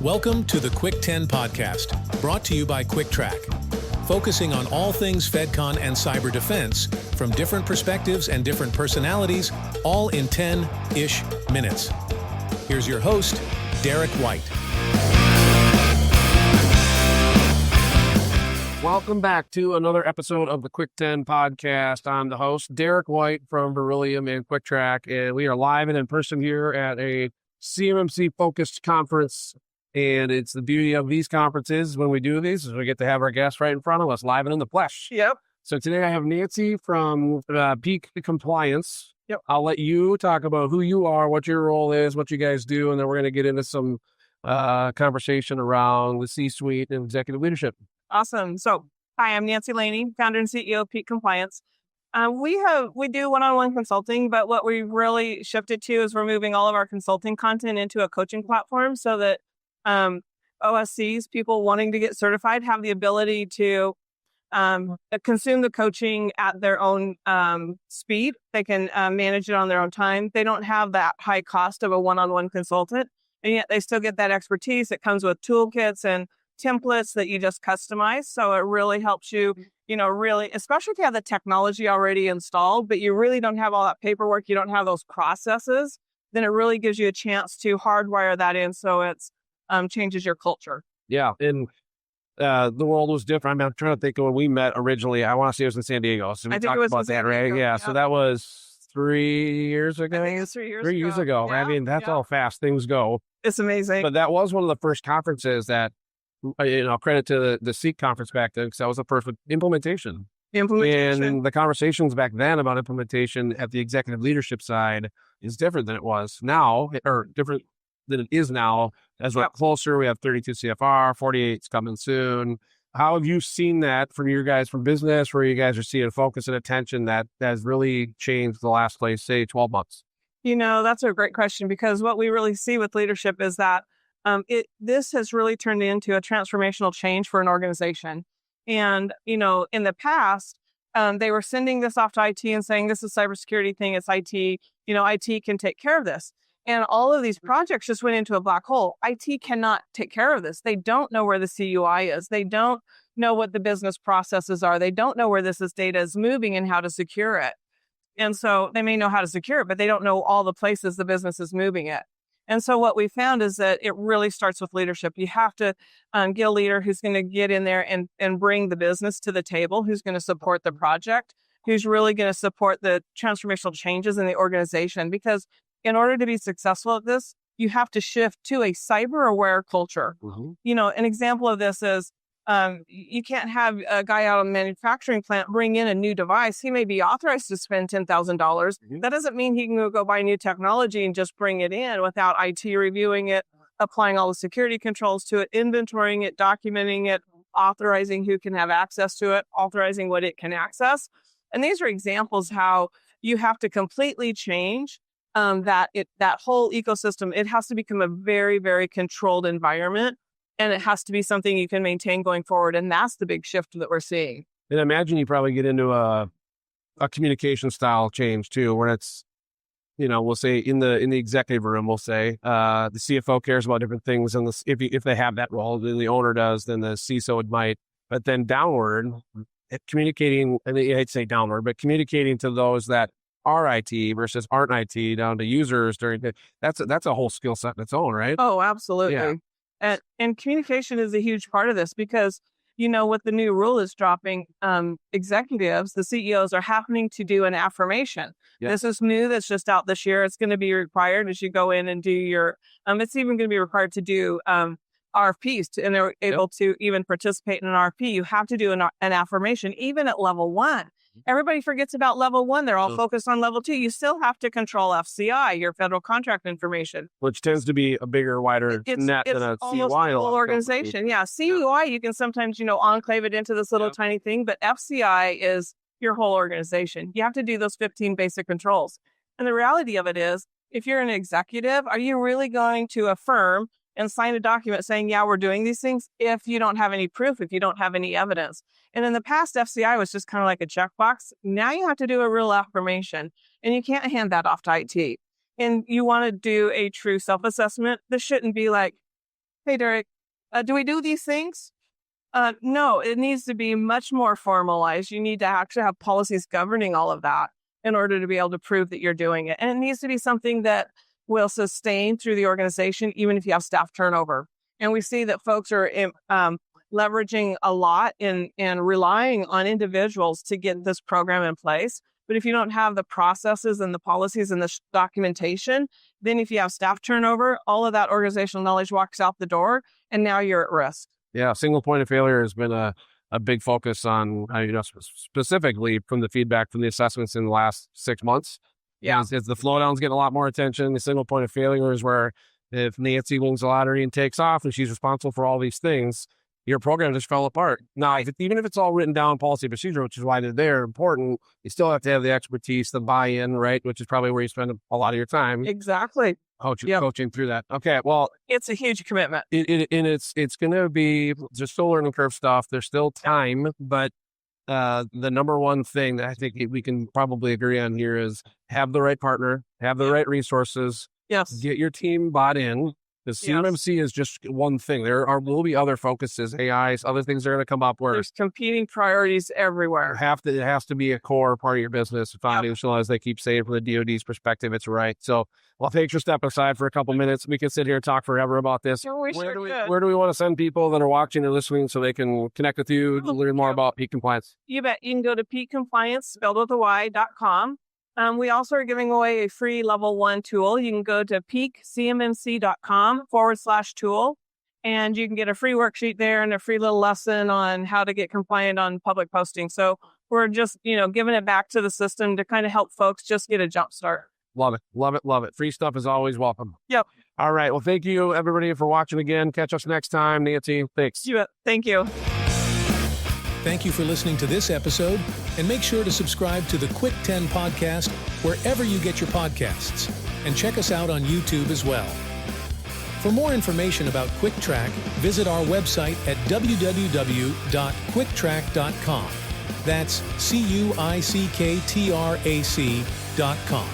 Welcome to the Cuick 10 podcast, brought to you by Cuick Trac, focusing on all things FedCon and cyber defense from different perspectives and different personalities, all in 10-ish minutes. Here's your host, Derek White. Welcome back to another episode of the Cuick 10 podcast. I'm the host, Derek White from Beryllium and Cuick Trac, and we are live and in person here at a CMMC focused conference. And it's the beauty of these conferences when we do these is we get to have our guests right in front of us, live and in the flesh. Yep. So today I have Nancy from Peak Complyance. Yep. I'll let you talk about who you are, what your role is, what you guys do, and then we're going to get into some conversation around the C-suite and executive leadership. Awesome. So, hi, I'm Nancy Laney, founder and CEO of Peak Complyance. We do one-on-one consulting, but what we've really shifted to is we're moving all of our consulting content into a coaching platform so that OSCs, people wanting to get certified, have the ability to consume the coaching at their own speed. They can manage it on their own time. They don't have that high cost of a one-on-one consultant, and yet they still get that expertise. It comes with toolkits and templates that you just customize. So it really helps you, really, especially if you have the technology already installed, but you really don't have all that paperwork, you don't have those processes, then it really gives you a chance to hardwire that in so it's changes your culture. Yeah. And the world was different. I'm trying to think of when we met originally. I want to say it was in San Diego. So we talked about that, right? Yeah. So that was 3 years ago. I think it was 3 years ago. 3 years ago. Yeah, I mean, that's how fast things go. It's amazing. But that was one of the first conferences that, credit to the CEIC conference back then, because that was the first implementation. And the conversations back then about implementation at the executive leadership side is different than it was now, or different than it is now. As we're closer, we have 32 CFR, 48's coming soon. How have you seen that from your guys from business, where you guys are seeing focus and attention that has really changed the last, say, 12 months? That's a great question, because what we really see with leadership is that this has really turned into a transformational change for an organization. And, in the past, they were sending this off to IT and saying, this is a cybersecurity thing, it's IT, IT can take care of this. And all of these projects just went into a black hole. IT cannot take care of this. They don't know where the CUI is. They don't know what the business processes are. They don't know where this data is moving and how to secure it. And so they may know how to secure it, but they don't know all the places the business is moving it. And so what we found is that it really starts with leadership. You have to get a leader who's going to get in there and bring the business to the table, who's going to support the project, who's really going to support the transformational changes in the organization. Because in order to be successful at this, you have to shift to a cyber-aware culture. Mm-hmm. An example of this is you can't have a guy out on the manufacturing plant bring in a new device. He may be authorized to spend $10,000. Mm-hmm. That doesn't mean he can go buy new technology and just bring it in without IT reviewing it, applying all the security controls to it, inventorying it, documenting it, authorizing who can have access to it, authorizing what it can access. And these are examples how you have to completely change that whole ecosystem. It has to become a very, very controlled environment, and it has to be something you can maintain going forward. And that's the big shift that we're seeing. And imagine you probably get into a communication style change too, where it's, we'll say in the executive room, we'll say the CFO cares about different things, and if they have that role, then the owner does, then the CISO might. But then downward, communicating, and I'd say downward, but communicating to those that are IT versus aren't IT down to users that's a whole skill set in its own, right? Oh, absolutely. Yeah. And communication is a huge part of this, because, what the new rule is dropping, executives, the CEOs are having to do an affirmation. Yeah. This is new. That's just out this year. It's going to be required as you go in and do your, it's even going to be required to do RFPs, and they're able to even participate in an RFP. You have to do an affirmation, even at level 1. Everybody forgets about level 1. They're all focused on level 2. You still have to control FCI, your federal contract information, which tends to be a bigger, wider net than a CUI. Whole organization. Yeah. CUI, you can sometimes, enclave it into this little tiny thing, but FCI is your whole organization. You have to do those 15 basic controls. And the reality of it is, if you're an executive, are you really going to affirm and sign a document saying, yeah, we're doing these things, if you don't have any proof, if you don't have any evidence? And in the past, FCI was just kind of like a checkbox. Now you have to do a real affirmation, and you can't hand that off to IT. And you want to do a true self-assessment. This shouldn't be like, Hey, Derek, do we do these things? No, it needs to be much more formalized. You need to actually have policies governing all of that in order to be able to prove that you're doing it. And it needs to be something that will sustain through the organization, even if you have staff turnover. And we see that folks are leveraging a lot and relying on individuals to get this program in place. But if you don't have the processes and the policies and the documentation, then if you have staff turnover, all of that organizational knowledge walks out the door, and now you're at risk. Yeah, single point of failure has been a big focus on, specifically from the feedback from the assessments in the last 6 months. Yeah. As the flow down's getting a lot more attention, the single point of failure is where if Nancy wins the lottery and takes off and she's responsible for all these things, your program just fell apart. Now, even if it's all written down policy and procedure, which is why they're important, you still have to have the expertise, the buy-in, right? Which is probably where you spend a lot of your time. Exactly. Coaching through that. Okay, well, it's a huge commitment. It's going to be, there's still learning curve stuff. There's still time, but the number one thing that I think we can probably agree on here is have the right partner, have the right resources. Yes. Get your team bought in. The CMMC is just one thing. There will be other focuses, AIs, other things that are going to come up where there's competing priorities everywhere. It has to be a core part of your business, foundational, as they keep saying from the DoD's perspective. It's right. So I'll take your step aside for a couple minutes. We can sit here and talk forever about this. Where do we want to send people that are watching and listening so they can connect with you to learn more about Peak Compliance? You bet. You can go to Peak Complyance, spelled with a Y.com. We also are giving away a free level 1 tool. You can go to peakcmmc.com/tool, and you can get a free worksheet there and a free little lesson on how to get compliant on public posting. So we're just, giving it back to the system to kind of help folks just get a jump start. Love it. Love it. Love it. Free stuff is always welcome. Yep. All right. Well, thank you, everybody, for watching again. Catch us next time. Nancy, thanks. You bet. Thank you. Thank you for listening to this episode, and make sure to subscribe to the Quick 10 podcast wherever you get your podcasts, and check us out on YouTube as well. For more information about Cuick Trac, visit our website at www.cuicktrac.com. That's CUICKTRAC.com.